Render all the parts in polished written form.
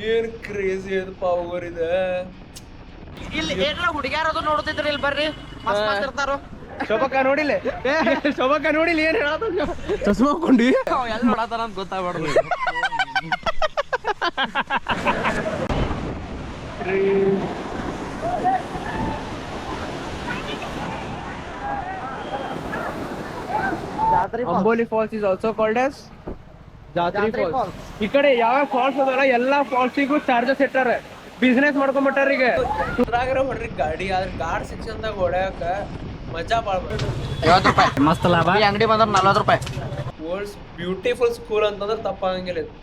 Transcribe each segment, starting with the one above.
ಏನ್ ಕ್ರೇಜಿ ಅದು ಪಾವರ್ ಇದೆ. ಇಲ್ಲಿ ಏನ್ರ ಹುಡುಗ್ಯಾರದು ನೋಡ್ತಿದ್ರಿ ಇಲ್ಲಿ ಬರ್ರಿ ಮಸ್ತ್ ಮಸ್ತ್ ಇರ್ತಾರೋ. ಶೋಭಕ್ಕ ನೋಡಿಲ್ಲ ಶೋಭಕ್ಕ ನೋಡಿಲ್ಲ ಏನ್ ಹೇಳೋದು ಚಸ್ಮಾ ಹಾಕೊಂಡಿ ಎಲ್ಲಿ ನೋಡತಾರ ಅಂತ ಗೊತ್ತಾಗ್ಬಾರ್ದು. Amboli falls is also called as Jatri falls. ಈ ಕಡೆ ಯಾವ ಫಾಲ್ಸ್ ಅದಲ್ಲ ಎಲ್ಲಾ ಫಾಲ್ಸಿಗೂ ಚಾರ್ಜಸ್ ಇಟ್ಟಾರ, ಬಿಸ್ನೆಸ್ ಮಾಡ್ಕೊಂಡ್ಬಿಟ್ಟಾರ. ಈಗ ಉದ್ರಾಗರ ಹೊಡ್ರಿ ಗಾಡಿ, ಆದ್ರೆ ಗಾಡ್ ಸೆಕ್ಷನ್ದಾಗ ಹೊಡ್ಯಾಕ ಮಜಾ ಬಾಳ್ ಬರ್ತದೆ. 50 ರೂಪಾಯಿ ಮಸ್ತ್ ಲಾಭ. ಈ ಅಂಗಡಿ ಬಂದ್ರೆ 40 ರೂಪಾಯಿ. ವರ್ಲ್ಡ್ಸ್ ಬ್ಯೂಟಿಫುಲ್ ಸ್ಕೂಲ್ ಅಂತಂದ್ರೆ ತಪ್ಪಾಗಂಗಿಲ್ಲ ಇದು.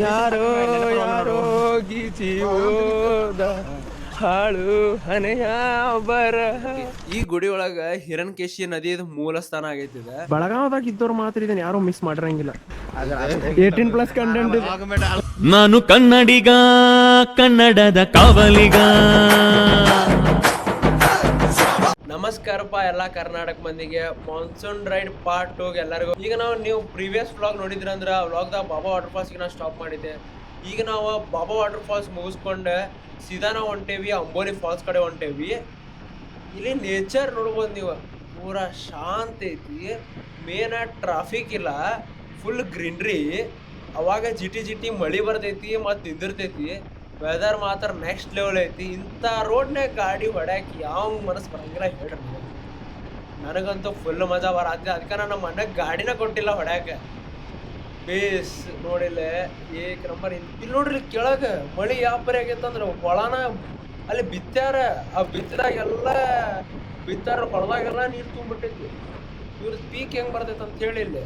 ಯಾರೋ ಯಾರೋ ಗೀಚಿ ಹೋದ ಹಾಳು ಹನೆಯ ಬರಹ. ಈ ಗುಡಿ ಒಳಗ ಹಿರಣ್ಯಕೇಶಿ ನದಿ ಮೂಲ ಸ್ಥಾನ ಆಗೈತಿ. ಬೆಳಗಾವದಾಗ ಇದ್ದವ್ರು ಮಾತ್ರ ಇದನ್ನ ಯಾರು ಮಿಸ್ ಮಾಡಿರಂಗಿಲ್ಲ. 18+ ಕಂಟೆಂಟ್. ನಾನು ಕನ್ನಡಿಗ, ಕನ್ನಡದ ಕಾವಲಿಗ. ನಮಸ್ಕಾರಪ್ಪ ಎಲ್ಲ ಕರ್ನಾಟಕ ಮಂದಿಗೆ. ಮಾನ್ಸೂನ್ ರೈಡ್ ಪಾರ್ಟ್ 2 ಎಲ್ಲರಿಗೂ. ಈಗ ನೀವು ಪ್ರೀವಿಯಸ್ ವ್ಲಾಗ್ ನೋಡಿದ್ರಿ ಅಂದ್ರೆ ಆ ವ್ಲಾಗ್ದಾಗ ಬಾಬಾ ವಾಟರ್ ಫಾಲ್ಸ್ಗೆ ನಾನು ಸ್ಟಾಪ್ ಮಾಡಿದ್ದೆ. ಈಗ ನಾವು ಬಾಬಾ ವಾಟರ್ ಫಾಲ್ಸ್ ಮುಗಿಸ್ಕೊಂಡು ಸೀದಾ ನಾವು ಹೊಂಟೇವಿ ಅಂಬೋಲಿ ಫಾಲ್ಸ್ ಕಡೆ ಹೊಂಟೇವಿ. ಇಲ್ಲಿ ನೇಚರ್ ನೋಡ್ಬೋದು ನೀವು, ಪೂರಾ ಶಾಂತ ಐತಿ. ಮೇನ್ ಟ್ರಾಫಿಕ್ ಇಲ್ಲ, ಫುಲ್ ಗ್ರೀನ್ರಿ. ಅವಾಗ ಜಿಟಿ ಮಳಿ ಬರ್ತೈತಿ ಮತ್ತು ನಿಂದಿರ್ತೈತಿ. ವೆದರ್ ಮಾತ್ರ ನೆಕ್ಸ್ಟ್ ಲೆವೆಲ್ ಐತಿ. ಇಂಥ ರೋಡ್ನಾಗ ಗಾಡಿ ಹೊಡ್ಯಾಕಿ ಯಾವ ಮನಸ್ಸು ಬರಂಗಿಲ್ಲ ಹೇಳ್ರಿ ನೀವು. ನನಗಂತೂ ಫುಲ್ ಮಜಾ ಬರತ್ತೆ. ಅದಕ್ಕೆ ನಾನು ನಮ್ಮ ಮನೆಗೆ ಗಾಡಿನ ಕೊಟ್ಟಿಲ್ಲ ಹೊಡ್ಯಾಕ. ಬೇಸ್ ನೋಡಿಲ್ಲ ಏಕ್ ನಂಬರ್. ಇಲ್ಲಿ ನೋಡ್ರಿ ಕೆಳಗೆ ಮಳಿ ಯಾವ ಪರಿ ಆಗೈತಂದ್ರೆ ಹೊಳನ ಅಲ್ಲಿ ಬಿತ್ತಾರ. ಆ ಬಿತ್ತದಾಗೆಲ್ಲ ಬಿತ್ತಾರ, ಹೊಳದಾಗೆಲ್ಲ ನೀರು ತುಂಬಿಟ್ಟೈತಿ. ಇವ್ರ ಪೀಕ್ ಹೆಂಗೆ ಬರ್ತೈತೆ ಅಂತ ಹೇಳಿ ಇಲ್ಲಿ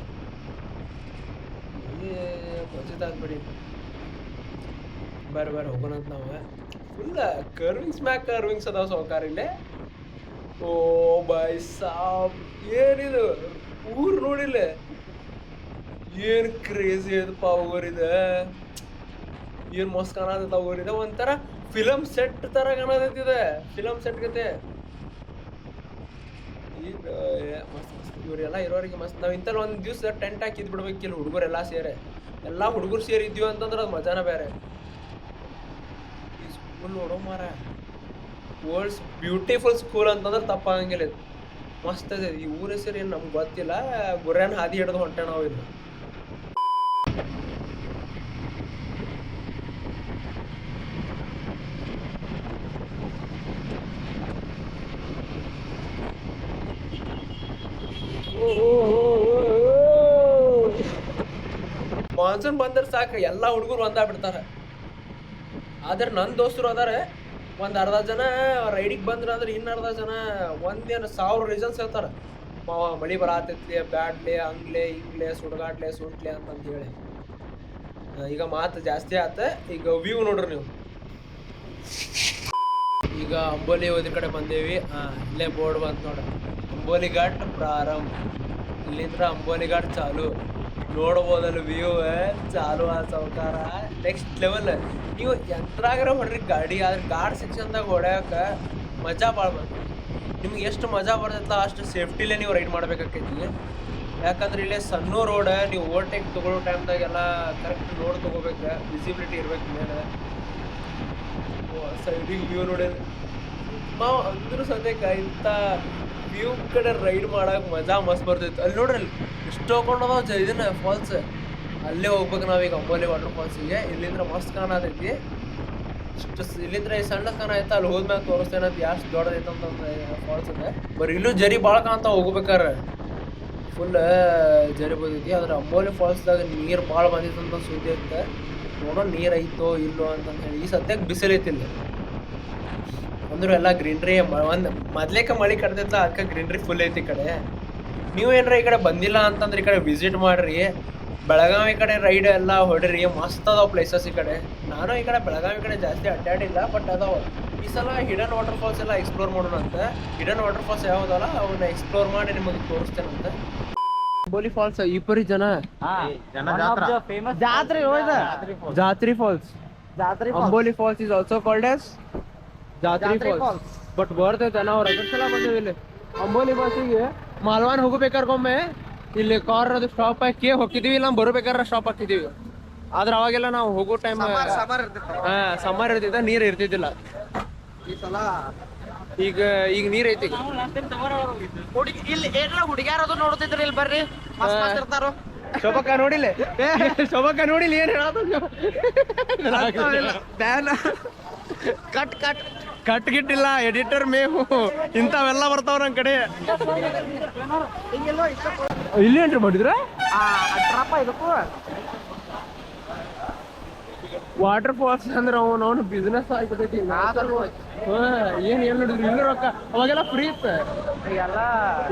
ಮಜದ ಆಗ್ಬಿಡಿ. ಬರ್ರಿ ಹೋಗೋಣ ಅಂತ ನಾವು. ಫುಲ್ ಕರ್ವಿಂಗ್ಸ್ ಅದಾವ ಸೌಕಾರ ಇಲ್ಲೇ. ಓ ಬಾಯ್ ಸಾಬ್, ಏನಿದು ಊರು ನೋಡಿಲ್ಲ ಏನ್ ಕ್ರೇಜಿ ಅದು ಪವರ್ ಇದೆ. ಏನ್ ಮಸ್ತ್ ಕಾಣತೈತ ಊರಿದೆ. ಒಂಥರ ಫಿಲಮ್ ಸೆಟ್ ತರ ಕಾಣತೈತಿದೆ, ಫಿಲಮ್ ಸೆಟ್ ಗತೆ. ಈಗ ಮಸ್ತ್ ಮಸ್ತ್ ಇವರೆಲ್ಲ ಇರೋರಿಗೆ ಮಸ್ತ್. ನಾವು ಇಂಥಲ್ಲಿ ಒಂದು ದಿವ್ಸ ಟೆಂಟ್ ಹಾಕಿದ್ ಬಿಡ್ಬೇಕಿಲ್ಲ ಹುಡುಗರೆಲ್ಲ ಸೇರಿ. ಎಲ್ಲ ಹುಡುಗರು ಸೇರಿ ಇದ್ದೀವಿ ಅಂತಂದ್ರೆ ಅದು ಮಜಾನ ಬೇರೆ. ಈ ಸ್ಕೂಲ್ ನೋಡೋ ಮಾರ, ವರ್ಲ್ಡ್ಸ್ ಬ್ಯೂಟಿಫುಲ್ ಸ್ಕೂಲ್ ಅಂತಂದ್ರೆ ತಪ್ಪಾಗಂಗಿಲ್ಲ ಇದು. ಮಸ್ತ್ ಇದೆ. ಈ ಊರ ಹೆಸರು ಏನು ನಮ್ಗೆ ಗೊತ್ತಿಲ್ಲ. ಗುರ್ಯಾನ್ ಹಾದಿ ಹಿಡಿದು ಹೊಂಟೆ ನಾವು ಇಲ್ಲಿ. ಮಾನ್ಸೂನ್ ಬಂದ್ರೆ ಸಾಕು ಎಲ್ಲ ಹುಡುಗರು ಒಂದಾಗ್ಬಿಡ್ತಾರೆ. ಆದ್ರೆ ನನ್ನ ದೋಸ್ತರು ಅದಾರೆ ಒಂದು ಅರ್ಧ ಜನ ರೈಡಿಗೆ ಬಂದ್ರೆ ಅಂದ್ರೆ ಇನ್ನು ಅರ್ಧ ಜನ ಒಂದೇನು 1000 ರೀಸನ್ಸ್ ಹೇಳ್ತಾರೆ. ಮಳಿ ಬರತೈತಿ, ಬ್ಯಾಡ್ಲೆ, ಹಂಗ್ಲೆ ಹಿಂಗ್ಲೆ, ಸುಡ್ಗಾಡ್ಲೆ ಸುಂಟ್ಲೆ ಅಂತಂತ ಹೇಳಿ. ಈಗ ಮಾತು ಜಾಸ್ತಿ ಆತ. ಈಗ ವ್ಯೂ ನೋಡ್ರಿ ನೀವು. ಈಗ ಅಂಬೋಲಿ ಹೋದ ಕಡೆ ಬಂದೇವಿ. ಇಲ್ಲೇ ಬೋರ್ಡ್ ಬಂತು ನೋಡ್ರಿ, ಅಂಬೋಲಿ ಘಾಟ್ ಪ್ರಾರಂಭ. ಇಲ್ಲಿಂದ್ರ ಅಂಬೋಲಿ ಘಾಟ್ ಚಾಲು. ನೋಡ್ಬೋದಲ್ಲ ವ್ಯೂ ಚಾಲು ಆ ಸೌಕಾರ ನೆಕ್ಸ್ಟ್ ಲೆವೆಲ್. ನೀವು ಎಂತ್ರಾಗರ ಹೊಡ್ರಿ ಗಾಡಿ, ಆದ್ರೆ ಗಾಡ್ ಸೆಕ್ಷನ್ದಾಗ ಹೊಡ್ಯಾಕ ಮಜಾ ಭಾಳ ಬರ್ತದೆ. ನಿಮ್ಗೆ ಎಷ್ಟು ಮಜಾ ಬರ್ತೈತಲ್ಲ ಅಷ್ಟು ಸೇಫ್ಟಿಲೇ ನೀವು ರೈಡ್ ಮಾಡ್ಬೇಕಾಕೈತಿ. ಯಾಕಂದ್ರೆ ಇಲ್ಲೇ ಸಣ್ಣ ರೋಡ್, ನೀವು ಓವರ್ಟೇಕ್ ತೊಗೊಳ್ಳೋ ಟೈಮ್ದಾಗೆಲ್ಲ ಕರೆಕ್ಟ್ ರೋಡ್ ತೊಗೋಬೇಕು, ವಿಸಿಬಿಲಿಟಿ ಇರ್ಬೇಕು ಮೇಲೆ. ಸೈಡಿಗೆ ವ್ಯೂ ನೋಡಿ ಮಾವು ಅಂದ್ರೂ ಸದ್ಯಕ್ಕೆ ಇಂಥ ವ್ಯೂ ಕಡೆ ರೈಡ್ ಮಾಡಕ್ಕೆ ಮಜಾ ಮಸ್ತ್ ಬರ್ತೈತಿ. ಅಲ್ಲಿ ನೋಡ್ರಿ ಅಲ್ಲಿ ಎಷ್ಟು ಹೋಗ್ಕೊಂಡದ ಇದನ್ನ ಫಾಲ್ಸ್. ಅಲ್ಲೇ ಹೋಗ್ಬೇಕು ನಾವೀಗ ಅಂಬೋಲಿ ವಾಟರ್ ಫಾಲ್ಸಿಗೆ. ಇಲ್ಲಿಂದ್ರ ಮಸ್ತ್ ಕಾಣತೈತಿ. ಇಷ್ಟು ಇಲ್ಲಿಂದ್ರ ಸಣ್ಣ ಕಾಣೈತೆ, ಅಲ್ಲಿ ಹೋದ್ಮ್ಯಾಗ ತೋರಿಸ್ತೇನೆ ಅದು ಎಷ್ಟು ದೊಡ್ಡದೈತೆ ಅಂತಂದ್ರೆ ಫಾಲ್ಸ್ ಇದೆ. ಬರೀ ಇಲ್ಲೂ ಜರಿ ಭಾಳ ಕಾಣ್ತಾ ಹೋಗ್ಬೇಕಾರೆ ಫುಲ್ ಜರಿ ಬಂದೈತಿ. ಆದ್ರೆ ಅಂಬೋಲಿ ಫಾಲ್ಸ್ದಾಗ ನೀರು ಭಾಳ ಬಂದಿತ್ತು ಅಂತ ಸುದ್ದಿ ಐತೆ. ನೋಡೋ ನೀರು ಐತೋ ಇಲ್ಲೋ ಅಂತಂದು ಹೇಳಿ. ಈ ಸದ್ಯಕ್ಕೆ ಬಿಸಿಲೈತಿಲ್ಲ ಅಂದ್ರೂ ಎಲ್ಲ ಗ್ರೀನ್ರಿ. ಒಂದು ಮೊದ್ಲೇಕ ಮಳೆ ಕಡ್ದೈತಲ್ಲ ಅದಕ್ಕೆ ಗ್ರೀನ್ರಿ ಫುಲ್ ಐತಿ ಈ ಕಡೆ. ನೀವು ಏನಾರ ಈ ಕಡೆ ಬಂದಿಲ್ಲ ಅಂತಂದ್ರೆ ಈ ಕಡೆ ವಿಸಿಟ್ ಮಾಡ್ರಿ. ಬೆಳಗಾವಿ ಕಡೆ ರೈಡ್ ಎಲ್ಲ ಹೊಡ್ರಿ, ಮಸ್ತ್ ಅದಾವ ಪ್ಲೇಸಸ್ ಈ ಕಡೆ. ನಾನು ಈ ಕಡೆ ಬೆಳಗಾವಿ ಕಡೆ ಜಾಸ್ತಿ ಅಡ್ಡಾಡಿಲ್ಲ, ಬಟ್ ಅದಾವ. ಈ ಸಲ ಹಿಡನ್ ವಾಟರ್ ಫಾಲ್ಸ್ ಎಲ್ಲ ಎಕ್ಸ್ಪ್ಲೋರ್ ಮಾಡೋಣ ಅಂತ. ಹಿಡನ್ ವಾಟರ್ ಫಾಲ್ಸ್ ಯಾವ್ದಲ್ಲ ಅವನ್ನ ಎಕ್ಸ್ಪ್ಲೋರ್ ಮಾಡಿ ನಿಮಗೆ ತೋರಿಸ್ತೇನಂತ. ಅಂಬೋಲಿ ಫಾಲ್ಸ್ ಇಬ್ಬರಿ ಜನ Jatri falls. Amboli falls is also called as Jatri falls. But ಬರ್ತೈತೆ ನಾವು ರಗಡ್ ಸಲ ಬಂದೇವಿ ಇಲ್ಲಿ ಅಂಬೋಲಿ ಫಾಲ್ಸಿಗೆ. ಮಾಲ್ವಾನ್ ಹೋಗ್ಬೇಕಾರ್ಗೊಮ್ಮೆ ಇಲ್ಲಿ ಕಾರ್ ಅದು ಸ್ಟಾಪ್ ಹಾಕಿ ಹೋಗಿದೀವಿ, ಇಲ್ಲ ಬರಬೇಕಾದ್ರೆ ಸ್ಟಾಪ್ ಹಾಕಿದೀವಿ. ಆದ್ರೆ ಅವಾಗೆಲ್ಲ ನಾವು ಹೋಗೋ ಟೈಮ್ ಸಮ್ಮರ್ ಇರ್ತಿದ್ದ, ನೀರ್ ಇರ್ತಿದ್ದಿಲ್ಲ. ಈ ಸಲ ಈಗ ಈಗ ನೀರ್ ಐತಿ. ಇಲ್ಲಿ ಏನಾರ ಹುಡುಗ್ಯಾರದು ನೋಡ್ತಿದ್ರಿ ಇಲ್ಲಿ ಬರ್ರಿ, ಮಸ್ತ್ ಮಸ್ತ್ ಇರ್ತಾರೋ. ಶೋಭಕ್ಕ ನೋಡಿಲ್ಲ, ಶೋಭಕ್ಕ ನೋಡಿಲ್ಲ ಏನ್ ಹೇಳೋದು. ಕಟ್ ಕಟ್ ಕಟ್ ಗಿಟ್ಟಿಲ್ಲ, ಎಡಿಟರ್ ಮೇವು ಇಂಥವೆಲ್ಲ ಬರ್ತಾವ ನನ್ ಕಡೆ. ಇಲ್ಲಿ ಎಂಟ್ರಿ ಮಾಡಿದ್ರ ಇದಕ್ಕೂ ವಾಟರ್ ಫಾಲ್ಸ್ ಅಂದ್ರೆ ಅವನು ಬಿಸ್ನೆಸ್ ಆಗ್ಬಿಟ್ಟೈತಿ. ಏನ್ ನೋಡಿದ್ರು ಇಲ್ಲ ರೊಕ್ಕ, ಅವಾಗೆಲ್ಲ ಫ್ರೀ ಇತ್ತು.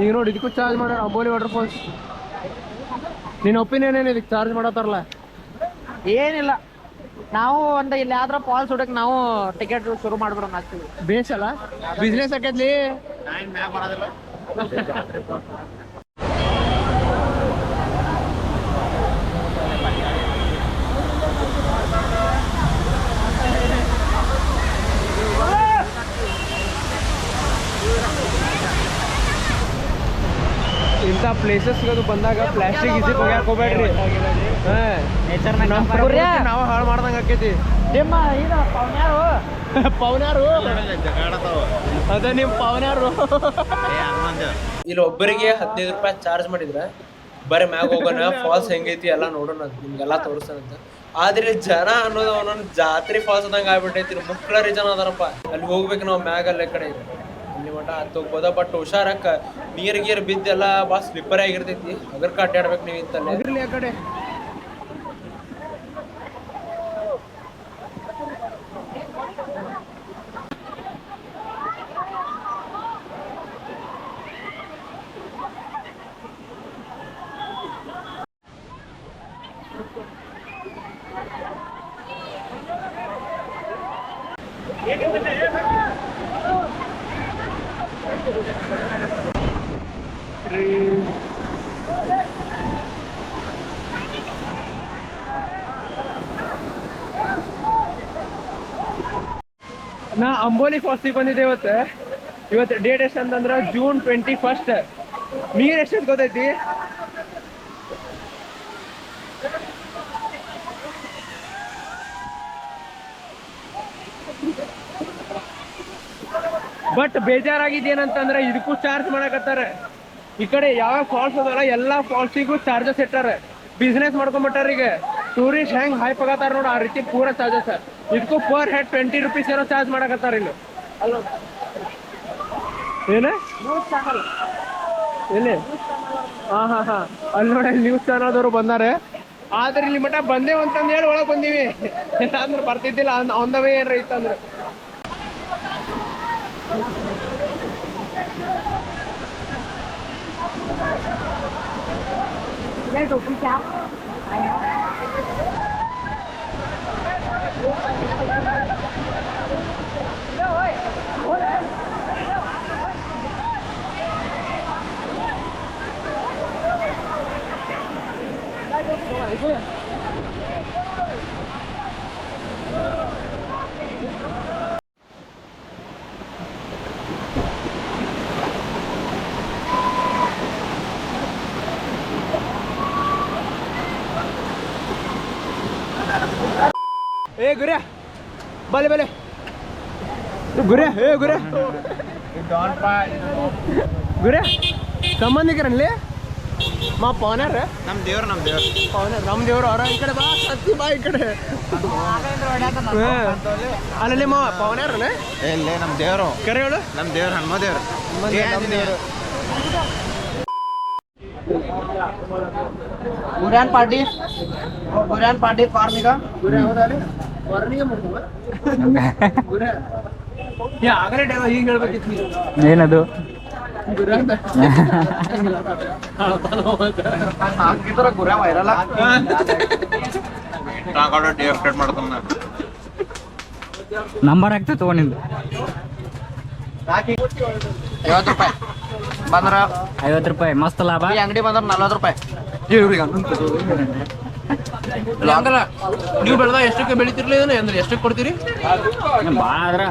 ಈಗ ನೋಡಿ ಇದಕ್ಕೂ ಚಾರ್ಜ್ ಮಾಡ್ಯಾರ. ಅಂಬೋಲಿ ವಾಟರ್ ಫಾಲ್ಸ್, ನಿನ್ನ ಒಪಿನಿಯನ್ ಏನ್ ಇದಕ್ಕೆ ಚಾರ್ಜ್ ಮಾಡತ್ತಾರಲ್ಲ? ಏನಿಲ್ಲ, ನಾವು ಒಂದು ಇಲ್ಲಿ ಯಾವ್ದ್ರ ಫಾಲ್ಸ್ ಹುಡಕ್ ನಾವು ಟಿಕೆಟ್ ಶುರು ಮಾಡ್ಬಿಡೋಣ ಆಗ್ತೀವಿ. ಬೇಸಲ್ಲ, ಬಿಸ್ನೆಸ್ ಆಕೈತ್ಲಿ. ಇಂಥ ಪ್ಲೇಸಸ್ಗದು ಬಂದಾಗ ಪ್ಲಾಸ್ಟಿಕ್ ಇಸಿ ಹೋಗ್ಯಾಕ ಹೋಗ್ಬೇಡ್ರಿ. ನಾವು ಹಾಳು ಮಾಡ್ದಂಗ ಆಕೈತಿ. ನಿಮ್ಮ ಇದು ಪವನ್ಯಾರು ಅದೇ ನಿಮ್ ಪವನ್ಯಾರು. ಇಲ್ಲಿ ಒಬ್ಬರಿಗೆ 15 ರೂಪಾಯಿ ಚಾರ್ಜ್ ಮಾಡಿದ್ರೆ ಬರೀ ಮ್ಯಾಗ ಹೋಗೋಣ, ಫಾಲ್ಸ್ ಹೆಂಗೈತಿ ಎಲ್ಲ ನೋಡೋಣ, ನಿಮ್ಗೆಲ್ಲ ತೋರಿಸ್ತಾನಂತ. ಆದ್ರೆ ಜನ ಅನ್ನೋದು ಒಂದೊಂದು ಜಾತ್ರೆ ಫಾಲ್ಸ್ ಅದಂಗ ಆಗ್ಬಿಟ್ಟೈತಿ. ಮುಕ್ಳರಿ ಜನ ಅದಾರಪ್ಪ, ಅಲ್ಲಿ ಹೋಗ್ಬೇಕು ನಾವು ಮ್ಯಾಗ ಅಲ್ಲೇ ಕಡೆ ಅಲ್ಲಿ ಮಠ ಹತ್ತು ಹೋಗ್ಬೋದ. ಬಟ್ ಹುಷಾರಕ್ಕ ನೀರ್ ಗೀರ್ ಬಿದ್ದೆಲ್ಲ ಭಾಳ ಸ್ಲಿಪ್ಪರ್ ಆಗಿರ್ತೈತಿ. ಅದ್ರ ಅಡ್ಡಾಡ್ಬೇಕು ನೀವು ಇಂತಲ್ಲಿ ಆ ಕಡೆ. ನಾ ಅಂಬೋಲಿ ಫಾಲ್ಸಿಗೆ ಬಂದಿದ್ದೆ ಇವತ್ತು ಡೇಟ್ ಎಷ್ಟು ಅಂತಂದ್ರೆ June 21. ನೀರ್ ಎಷ್ಟು ಗೊತ್ತೈತಿ? ಬಟ್ ಬೇಜಾರಾಗಿದ್ದೇನಂತಂದ್ರೆ ಇದಕ್ಕೂ ಚಾರ್ಜ್ ಮಾಡಕತ್ತಾರೆ. ಈ ಕಡೆ ಯಾವ ಫಾಲ್ಸ್ ಅದಲ್ಲ ಎಲ್ಲಾ ಫಾಲ್ಸಿಗೂ ಚಾರ್ಜಸ್ ಇಟ್ಟಾರ. ಬಿಸ್ನೆಸ್ ಮಾಡ್ಕೊಂಡ್ಬಿಟ್ಟಾರ. ಈಗ ಟೂರಿಸ್ಟ್ ಹೆಂಗ್ ಹೈಪ್ ಆಗತ್ತಾರ ನೋಡು, ಆ ರೀತಿ ಪೂರಾ ಚಾರ್ಜಸ್. ಇದಕ್ಕೂ ಪರ್ ಹೆಡ್ 20 ರೂಪೀಸ್ ಏನೋ ಚಾರ್ಜ್ ಮಾಡಕತ್ತಾರ ಇಲ್ಲಿ. ಅಲ್ಲ ಏನ ಎಲ್ಲಿ? ಹಾ ಅಲ್ಲಿ ನೋಡಿ ನ್ಯೂಸ್ ಚಾನಲ್ದವ್ರು ಬಂದಾರೆ. ಆದ್ರೆ ಇಲ್ಲಿ ಮಠ ಬಂದೇವ್ ಅಂತಂದು ಹೇಳಿ ಒಳಗೆ ಬಂದೀವಿ. ಅಂದ್ರೆ ಬರ್ತಿದ್ದಿಲ್ಲ ಆನ್ ದ ವೇ ಏನ್ರ ಇತ್ತಂದ್ರೆ. ಏ ಗುರ್ಯ ಬಲೆ ಬಲೆ ಗುರ್ಯ, ಏ ಗುರ್ಯ ಗುರ್ಯ ಸಂಬಂಧಿಕರಲ್ಲಿ ಮಾ ಪವನ್ಯಾರ ನಮ್ಮ ದೇವ್ರು ಪವನ್ಯಾರ ನಮ್ಮ ದೇವ್ರು. ಅವ್ರ ಈ ಕಡೆ ಬಾ, ಸತ್ತಿ ಬಾ ಈ ಕಡೆ. ಅಲ್ಲಲ್ಲಿ ಮಾವ ಪವನ್ಯಾರನ ಇಲ್ಲೇ ನಮ್ಮ ದೇವರು ಕರೆ ಹೇಳು. ನಮ್ಮ ದೇವ್ರು ಹನುಮ ದೇವ್ರು. ನಮ್ಮ ದೇವರು ಗುರ್ಯಾನ್ ಪಾರ್ಟಿ ಕಾರ್ಮಿಕ ಗುರ್ಯ ಹೌದಾಲಿ ವರ್ಣಿಗೆ ಮಾಡ್ತವ ಗುರ್ಯ ಆಗಲೇ ಈಗ ಹೇಳ್ಬೇಕಿತ್ತು ಏನದು? ಗುರ್ಯ ಅಂತ ಹಾಕಿದ್ರ ಗುರ್ಯ ವೈರಲ್ ನಂಬರ್ ಆಗ್ತದೆ ತಗೊಂಡಿದ್ದು. 50 ರೂಪಾಯಿ ಬಂದ್ರ 50 ರೂಪಾಯಿ ಮಸ್ತ್ ಲಾಭ. ಈ ಅಂಗಡಿ ಬಂದ್ರ 40 ರೂಪಾಯಿ. ಹಂಗಲ್ಲ, ನೀವು ಬೆಳೆದ ಎಷ್ಟಕ್ಕೆ ಬೆಳಿತಿರ್ಲಿ ಅಂದ್ರೆ ಎಷ್ಟಕ್ಕೆ ಕೊಡ್ತೀರಿ? ಭಾಳ ಆದ್ರ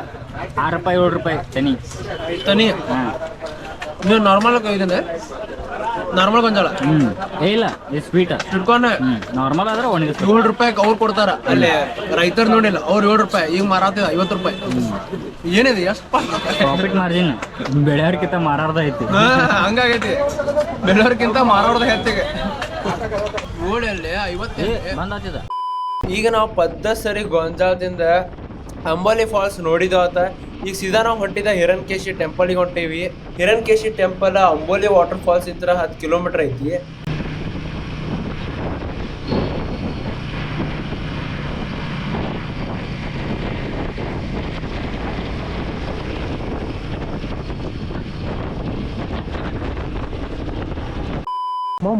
6 ರೂಪಾಯಿ 7 ರೂಪಾಯಿ ತನಿ. ತನಿ ನೀವು ನಾರ್ಮಲ್ ಇದನ್ನ ನಾರ್ಮಲ್ ಗೊಂಜಾಳ ಇಲ್ಲ ಇದು ಸ್ವೀಟ್ ಹಿಡ್ಕೊಂಡೆ ನಾರ್ಮಲ್ ಆದ್ರೆ ಒಣಗಿಸ್ ₹7 ಅವ್ರು ಕೊಡ್ತಾರ ಅಲ್ಲಿ ರೈತರು ನೋಡಿಲ್ಲ ಅವ್ರು ₹7 ಈಗ ಮಾರಾತಿದ ₹50 ಏನಿದೆ ಎಷ್ಟು ಪ್ರಾಫಿಟ್ ಮಾರ್ಜಿನ್ ಬೆಳೆಯೋರ್ಕಿಂತ ಮಾರಾಡ್ದ ಐತಿ ಹಂಗಾಗೈತಿ ಬೆಳೆಯೋರ್ಕಿಂತ ಮಾರೋರ್ದ ಹೆಚ್ಚಿಗೆ ನೋಡಿ ಅಲ್ಲಿ 50 ಬಂದಾತಿದ ಈಗ ನಾವು ಸರಿ ಗೊಂಜಾಳದಿಂದ ಅಂಬೋಲಿ ಫಾಲ್ಸ್ ನೋಡಿದಾತ ಈಗ ಸೀದಾ ನಾವು ಹೊಂಟಿದ ಹಿರಣ್ಕೇಶಿ ಟೆಂಪಲ್ಗೆ ಹೊಂಟೀವಿ. ಹಿರಣ್ಕೇಶಿ ಟೆಂಪಲ್ ಅಂಬೋಲಿ ವಾಟರ್ ಫಾಲ್ಸ್ ಇಂದ 10 ಕಿಲೋಮೀಟರ್ ಐತಿ.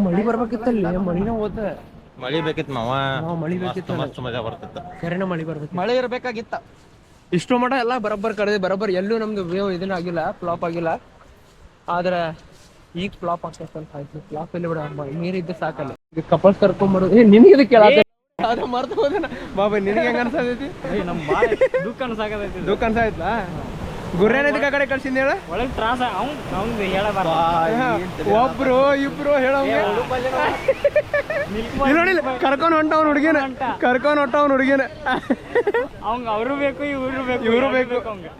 ಮಳಿ ಬರ್ಬೇಕಿತ್ತಲ್ಲಿ ಮಳಿನ ಹೋದ ಮಳಿ ಬೇಕಿತ್ತು ಮಾವ ಮಳಿ ಬೇಕಿತ್ತು ಮಸ್ತ್ ಮಜಾ ಬರ್ತಿತ್ತು ಕರೆನ ಮಳಿ ಬರ್ಬೇಕು ಮಳೆ ಇರ್ಬೇಕಾಗಿತ್ತ. ಇಷ್ಟು ಮಟ ಎಲ್ಲ ಬರಬ್ಬರ್ ಕರೆದೆ ಬರಬ್ಬರ್ ಎಲ್ಲೂ ನಮ್ದು ವೇವ್ ಇದನ್ನ ಆಗಿಲ್ಲ ಫ್ಲಾಪ್ ಆಗಿಲ್ಲ. ಆದ್ರೆ ಈಗ ಫ್ಲಾಪ್ ಆಗ್ತೈತೆ ಅಂತ ಆಯ್ತು. ಫ್ಲಾಪ್ ಇಲ್ಲಿ ಬಿಡ ನೀರಿದ್ದು ಸಾಕಲ್ಲ. ಈಗ ಕಪಲ್ಸ್ ಕರ್ಕೊಂಡ್ಬರೋದು ನಿನಗೆ ಇದು ಕೇಳ ಅದ ಮರ್ತು ಹೋದೇನ ಬಾಬಾ ನಿನಗೆ ಹೆಂಗ ಅನ್ಸತೈತಿ? ದುಃಖ ಅನ್ಸಾಕತೈತಿ ದುಃಖ ಅನ್ಸಾಯ್ತಾ? ಗುರ್ರೇನದಕ್ಕೆ ಆ ಕಡೆ ಕಳ್ಸಿಂದ ಹೇಳ ಒಳಗೆ ತ್ರಾಸ ಅವ್ನು ಹೇಳಬಾರ ಒಬ್ರು ಇಬ್ರು ಹೇಳೋಂಗೆ ನೋಡಿಲ್ಲ ಕರ್ಕೊಂಡ್ ಹೊಂಟವ್ನ ಹುಡುಗಿನ ಕರ್ಕೊಂಡ್ ಹೊಂಟವ್ನ ಹುಡುಗಿನ ಅವಂಗ ಅವರು ಬೇಕು ಇವರು ಬೇಕು.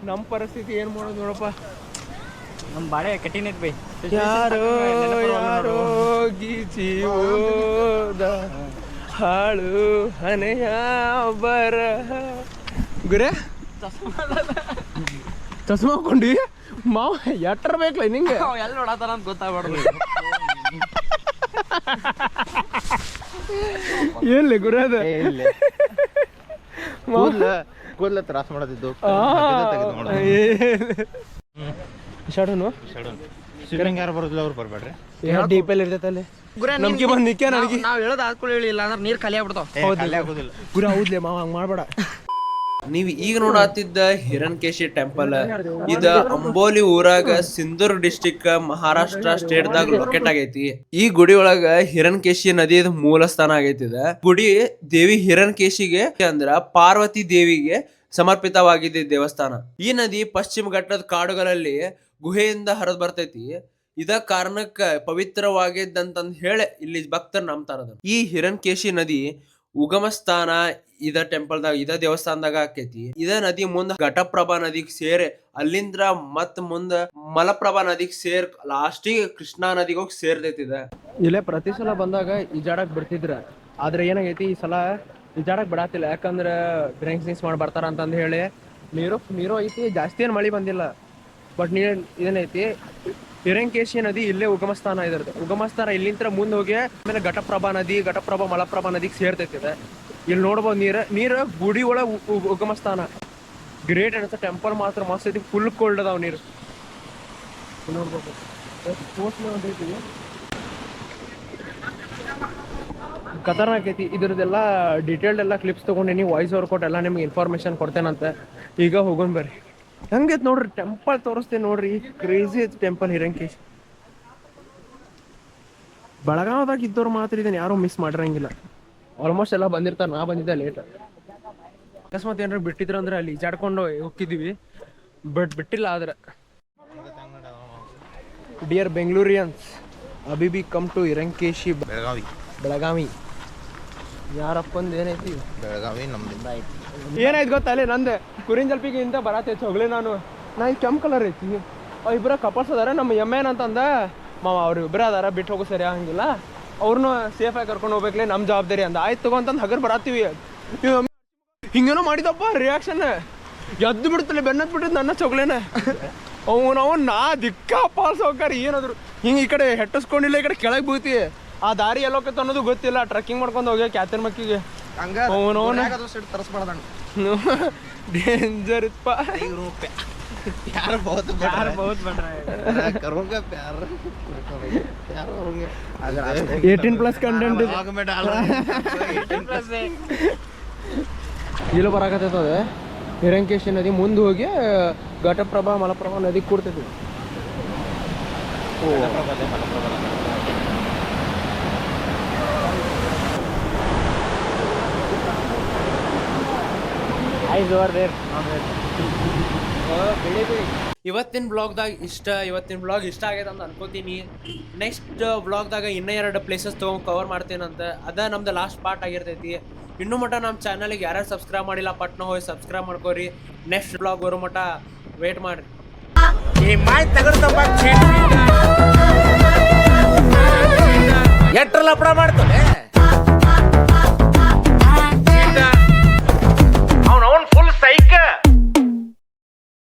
ನಮ್ ಪರಿಸ್ಥಿತಿ ಏನ್ ಮಾಡೋದು ನೋಡಪ್ಪ. ನಮ್ ಬಾಳೆ ಕಠಿಣ ಐತ್ ಬೈ. ಯಾರೋ ಯಾರೋ ಗೀಚಿ ಹೋದ ಹಾಳು ಹನೆಯ ಬರಹ ಗುರೇ ಚಸ್ಮಾ ಹಾಕೊಂಡಿ ಮಾವ ಎಟ್ರ ಬೇಕಲ್ಲ ನಿಂಗೆ ಎಲ್ಲಿ ನೋಡತ್ತಾರ ಅಂತ ಗೊತ್ತಾಗ್ಬಾರ್ದು. ಏನ್ಲಿ ಗುರೇ ಅದ ಕೂದಲ ತ್ರಾಸ ಮಾಡೋದಿದ್ದು ಶಾಡೋನು ಶಿವಲಿಂಗ ಯಾರು ಬರೋದಿಲ್ಲ ಅವ್ರು ಬರ್ಬೇಡ್ರಿ ಡೀಪಲ್ಲಿ ಇರ್ತೈತೆ ಅಲ್ಲಿ ನಮ್ಗೆ ಬಂದ್ ನಿಕ್ಕೆ ನನಗೆ ನಾವ್ ಹೇಳೋದು ಹಾಕೊಳ್ಳಿ ಹೇಳಿಲ್ಲ ಅಂದ್ರೆ ನೀರ್ ಖಾಲಿ ಆಗ್ಬಿಡ್ತಾವ. ಆಗೋದಿಲ್ಲ ಗುರು ಹೌದ್ಲೆ ಮಾವ ಹಂಗ್ ಮಾಡ್ಬೇಡ. ನೀವು ಈಗ ನೋಡತ್ತಿದ್ದ ಹಿರಣ್ಕೇಶಿ ಟೆಂಪಲ್ ಇದ ಅಂಬೋಲಿ ಊರಾಗ ಸಿಂಧೂರ್ ಡಿಸ್ಟಿಕ್ ಮಹಾರಾಷ್ಟ್ರ ಸ್ಟೇಟ್ ದಾಗ ಲೊಕೇಟ್ ಆಗೈತಿ. ಈ ಗುಡಿ ಒಳಗ ಹಿರಣ್ಕೇಶಿ ನದಿಯ ಮೂಲ ಸ್ಥಾನ ಆಗೈತಿ. ಗುಡಿ ದೇವಿ ಹಿರಣ್ಕೇಶಿಗೆ ಅಂದ್ರ ಪಾರ್ವತಿ ದೇವಿಗೆ ಸಮರ್ಪಿತವಾಗಿದೆ ದೇವಸ್ಥಾನ. ಈ ನದಿ ಪಶ್ಚಿಮ ಘಟ್ಟದ ಕಾಡುಗಳಲ್ಲಿ ಗುಹೆಯಿಂದ ಹರಿದು ಬರ್ತೈತಿ. ಇದ ಕಾರಣಕ್ಕ ಪವಿತ್ರವಾಗಿದ್ದಂತಂದ್ ಹೇಳಿ ಇಲ್ಲಿ ಭಕ್ತರು ನಂಬ್ತಾರದ. ಈ ಹಿರಣ್ಕೇಶಿ ನದಿ ಉಗಮ ಸ್ಥಾನ ಇದ ಟೆಂಪಲ್ದಾಗ ಇದ ದೇವಸ್ಥಾನದಾಗ ಆಕೈತಿ. ಇದ ನದಿ ಮುಂದ ಘಟಪ್ರಭಾ ನದಿಗ್ ಸೇರಿ ಅಲ್ಲಿಂದ್ರ ಮತ್ ಮುಂದ ಮಲಪ್ರಭಾ ನದಿಗ್ ಸೇರ್ ಲಾಸ್ಟಿಗೆ ಕೃಷ್ಣಾ ನದಿಗೆ ಹೋಗಿ ಸೇರ್ತೈತಿ. ಇಲ್ಲೇ ಪ್ರತಿ ಸಲ ಬಂದಾಗ ಈಜಾಡಕ್ ಬಿಡ್ತಿದ್ರ. ಆದ್ರೆ ಏನಾಗೈತಿ ಈ ಸಲ ಈಜಾಡಕ್ ಬಿಡಾತಿಲ್ಲ. ಯಾಕಂದ್ರ ಡ್ರಿಂಕ್ಸ್ ಮಾಡಿ ಬರ್ತಾರ ಅಂತಂದ್ ಹೇಳಿ ನೀರು ಐತಿ. ಜಾಸ್ತಿ ಏನ್ ಮಳಿ ಬಂದಿಲ್ಲ. ಬಟ್ ಇದೇನೈತಿ ಹಿರಣ್ಕೇಶಿ ನದಿ ಇಲ್ಲೇ ಉಗಮ ಸ್ಥಾನ ಇದ್ರದ್ದು. ಉಗಮ ಸ್ಥಾನ ಇಲ್ಲಿಂದ ಮುಂದೆ ಹೋಗಿ ಆಮೇಲೆ ಘಟಪ್ರಭಾ ಮಲಪ್ರಭಾ ನದಿಗೆ ಸೇರ್ತೈತಿ. ಇಲ್ಲಿ ನೋಡ್ಬೋದು ನೀರು ಗುಡಿ ಒಳಗ ಉಗಮ ಸ್ಥಾನ ಗ್ರೇಟ್ ಅನ್ಸ. ಟೆಂಪಲ್ ಮಾತ್ರ ಮಸ್ತ್ ಐತಿ. ಫುಲ್ ಕೋಲ್ಡ್ ಅದಾವ ನೀರು ನೋಡ್ಬೋದು. ಖತರ್ನಾಕ್ ಐತಿ. ಇದ್ರದ್ದೆಲ್ಲ ಡೀಟೇಲ್ಡ್ ಎಲ್ಲ ಕ್ಲಿಪ್ಸ್ ತಗೊಂಡಿನಿ. ವಾಯ್ಸ್ ಓವರ್ ಕೊಟ್ಟು ಎಲ್ಲ ನಿಮ್ಗೆ ಇನ್ಫಾರ್ಮೇಶನ್ ಕೊಡ್ತೇನಂತ. ಈಗ ಹೋಗೋಣ ಬರ್ರಿ. ಹಂಗೈತ್ ನೋಡ್ರಿ ಟೆಂಪಲ್ ತೋರಿಸ್ತೇನೆ ನೋಡ್ರಿ. ಕ್ರೇಜಿ ಐತಿ ಟೆಂಪಲ್ ಹಿರಣ್ಕೇಶಿ. ಬೆಳಗಾವದಾಗ ಇದ್ದವ್ರು ಮಾತ್ರ ಇದನ್ನ ಯಾರು ಮಿಸ್ ಮಾಡಿರಂಗಿಲ್ಲ. ಆಲ್ಮೋಸ್ಟ್ ಎಲ್ಲ ಬಂದಿರ್ತಾರ. ನಾ ಬಂದಿದ್ದೆ ಲೇಟ್. ಅಕಸ್ಮಾತ್ ಏನಾರ ಬಿಟ್ಟಿದ್ರ ಅಂದ್ರೆ ಅಲ್ಲಿ ಜಾಡ್ಕೊಂಡು ಹೋಗಿದ್ದೀವಿ. ಬಟ್ ಬಿಟ್ಟಿಲ್ಲ. ಆದ್ರೆ ಡಿಯರ್ ಬೆಂಗಳೂರಿಯನ್ಸ್, ಅಬಿಬಿ ಕಮ್ ಟು ಹಿರಣ್ಕೇಶಿ ಬೆಳಗಾವಿ. ಯಾರಪ್ಪಂದು ಏನೈತಿ ಬೆಳಗಾವಿ ನಮ್ದಿಂದ ಐತಿ. ಏನಾಯ್ತು ಗೊತ್ತಾ ಅಲ್ಲಿ ನಂದು ಕುರಿನ್ ಜಲ್ಪಿಗೆ ಇಂತ ಬರತೈತಿ ಹೋಗ್ಲಿ. ನಾನು ಈ ಕೆಂಪ್ ಕಲರ್ ಐತಿ. ಇಬ್ಬರ ಕಪಲ್ಸ್ ಅದಾರ. ನಮ್ಮ ಎಮ್ಮೇನಂತಂದ ಮಾವ ಅವ್ರು ಇಬ್ಬರ ಅದಾರ ಬಿಟ್ಟು ಹೋಗೋ ಸರಿ ಆಗಂಗಿಲ್ಲ. ಅವ್ರನ್ನ ಸೇಫಾಗಿ ಕರ್ಕೊಂಡು ಹೋಗ್ಬೇಕಲೇ ನಮ್ಮ ಜವಾಬ್ದಾರಿ ಅಂದ. ಆಯ್ತು ತಗೋ ಅಂತಂದು ಹಗರ್ ಬರತ್ತೀವಿ. ಹಿಂಗೇನೋ ಮಾಡಿದಪ್ಪ ರಿಯಾಕ್ಷನ್. ಎದ್ದು ಬಿಡ್ತಲೆ ಬೆನ್ನತ್ ಬಿಟ್ಟಿದ್ ನನ್ನ ಚೊಗ್ಲೇನ. ನಾವು ನಾ ದಿಕ್ಕ ಪಾಲ್ಸ್ ಹೋಗ್ತಾರ. ಏನಾದ್ರು ಹಿಂಗೆ ಈ ಕಡೆ ಹೆಟ್ಟಿಸ್ಕೊಂಡಿಲ್ಲ, ಈ ಕಡೆ ಕೆಳಗೆ ಬೀಳ್ತಿ. ಆ ದಾರಿ ಎಲ್ಲೋಕತ್ತ ಅನ್ನೋದು ಗೊತ್ತಿಲ್ಲ. ಟ್ರಕ್ಕಿಂಗ್ ಮಾಡ್ಕೊಂಡು ಹೋಗ್ಯ ಕ್ಯಾತನ್ ಮಕ್ಕಿಗೆ ಡೇಂಜರ್ ಇತ್ತಪ್ಪ. ಯಾರು ಬಹುತ್ ಕರೋಂಗ 18+ ಕಂಟೆಂಟ್ ಇಲ್ಲ ಬರಾಕತ್ತದ. ಹಿರಣ್ಕೇಶಿ ನದಿ ಮುಂದೆ ಹೋಗಿ ಘಟಪ್ರಭಾ ಮಲಪ್ರಭಾ ನದಿ ಕೂಡ್ತೈತಿ. ಇವತ್ತಿನ ಬ್ಲಾಗ್ ಇಷ್ಟ ಆಗೈತೆ ಅಂತ ಅನ್ಕೋತೀನಿ. ನೆಕ್ಸ್ಟ್ ಬ್ಲಾಗ್ದಾಗ ಇನ್ನೂ 2 ಪ್ಲೇಸಸ್ ತೊಗೊಂಡು ಕವರ್ ಮಾಡ್ತೇನಂತ. ಅದ ನಮ್ದು ಲಾಸ್ಟ್ ಪಾರ್ಟ್ ಆಗಿರ್ತೈತಿ. ಇನ್ನೂ ಮಟ್ಟ ನಮ್ಮ ಚಾನಲ್ಗೆ ಯಾರ್ಯಾರು ಸಬ್ಸ್ಕ್ರೈಬ್ ಮಾಡಿಲ್ಲ ಪಟ್ನ ಹೋಗಿ ಸಬ್ಸ್ಕ್ರೈಬ್ ಮಾಡ್ಕೋರಿ. ನೆಕ್ಸ್ಟ್ ಬ್ಲಾಗ್ ಬರೋ ಮಟ್ಟ ವೇಟ್ ಮಾಡ್ರಿ. ಎಟ್ರ ಲಪಡ ಮಾಡ್ತಾನೆ